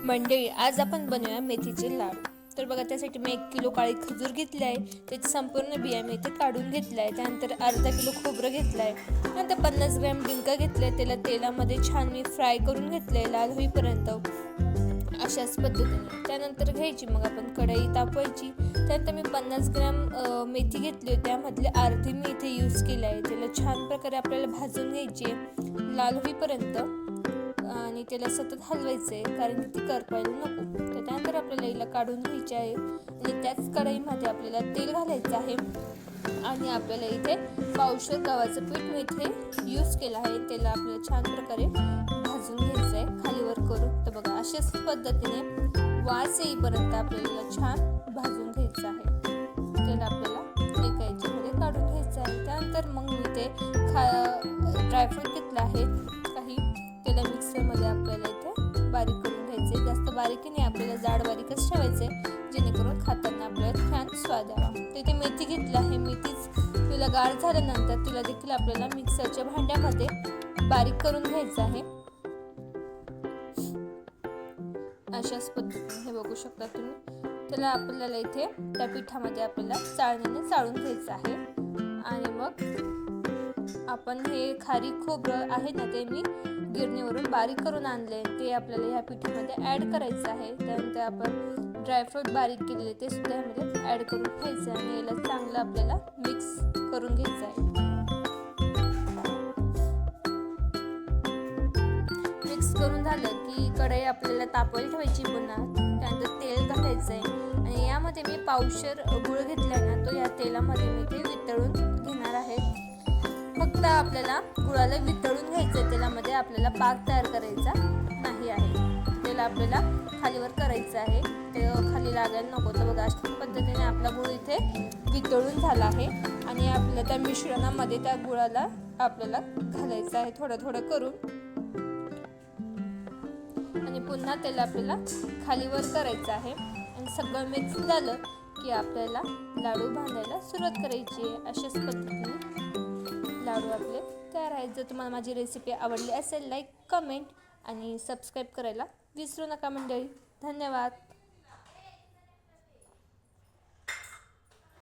मंडळी, आज आपण बनवूया मेथीचे लाडू. तर बघा, त्यासाठी मी 1 किलो काळी खजूर घेतली आहे. त्याची संपूर्ण बिया मी इथे काढून घेतला आहे. त्यानंतर अर्धा किलो खोबरं घेतलं आहे. नंतर 50 ग्रॅम डिंक घेतले. त्याला तेलामध्ये छान मी फ्राय करून घेतले लाल होईपर्यंत, अशाच पद्धतीने. त्यानंतर घ्यायची मग आपण कढई तापवायची. त्यानंतर मी 50 ग्रॅम मेथी घेतली, त्यामधले अर्धी मी इथे यूज केली आहे. त्याला छान प्रकारे आपल्याला भाजून घ्यायची आहे लाल होईपर्यंत, आणि त्याला सतत हलवायचं आहे, कारण की ती करपायला नको. तर त्यानंतर आपल्याला हिला काढून घ्यायची आहे आणि त्याच कढईमध्ये आपल्याला तेल घालायचं आहे. आणि आपल्याला इथे पावशेर गव्हाचं पीठ मी इथे यूज केलं आहे. त्याला आपल्याला छान प्रकारे भाजून घ्यायचं आहे खालीवर करून. तर बघा, अशाच पद्धतीने वास येईपर्यंत आपल्याला छान भाजून घ्यायचं आहे. त्याला आपल्याला एका याच्यामध्ये काढून घ्यायचं आहे. त्यानंतर मग मी इथे ड्रायफ्रूट घेतलं आहे काही. त्याला मिक्सरमध्ये आपल्याला इथे बारीक करून घ्यायचे. जास्त बारीक नाही, आपल्याला जाड बारीकच ठेवायचे, जेणेकरून खाताना आपल्याला छान स्वाद यावा. तिथे मेथी घेतली आहे. मेथीच तिला गार झाल्यानंतर तिला देखील आपल्याला मिक्सरच्या भांड्यामध्ये बारीक करून घ्यायचं आहे. अशाच पद्धतीने हे बघू शकता तुम्ही. त्याला आपल्याला इथे त्या पिठामध्ये आपल्याला चाळणीने चाळून घ्यायचं आहे. आणि मग आपण हे खारीक खोबरं आहे ना, ते मी गिरणीवरून बारीक करून आणले, ते आपल्याला ह्या पिठामध्ये ॲड करायचं आहे. त्यानंतर आपण ड्रायफ्रूट बारीक केलेले ते सुद्धा ह्यामध्ये ॲड करून घ्यायचं आहे आणि याला चांगलं आपल्याला मिक्स करून घ्यायचं आहे. मिक्स करून झालं की कढई आपल्याला तापवायला ठेवायची पुन्हा. त्यानंतर तेल घालायचं आहे आणि यामध्ये मी पावशेर गुळ घेतला ना, तो या तेलामध्ये मी ते वितळून घेणार आहे. फक्त आपल्याला गुळाला वितळून घ्यायचं, तेलामध्ये आपल्याला पाक तयार करायचा नाही आहे. त्याला आपल्याला खालीवर करायचं आहे, ते खाली लागायला नको. तर बघा, अशा पद्धतीने आपला गुळ इथे वितळून झाला आहे. आणि आपल्या त्या मिश्रणामध्ये त्या गुळाला आपल्याला घालायचं आहे थोडं थोडं करून. आणि पुन्हा त्याला आपल्याला खालीवर करायचं आहे. आणि सगळं मिक्स झालं की आपल्याला लाडू बांधायला सुरुवात करायची आहे. अशाच पद्धतीने लाडू आपले तयार आहेत. जर तुम्हाला माझी रेसिपी आवडली असेल, लाईक, कमेंट आणि सबस्क्राईब करायला विसरू नका मंडळी. धन्यवाद.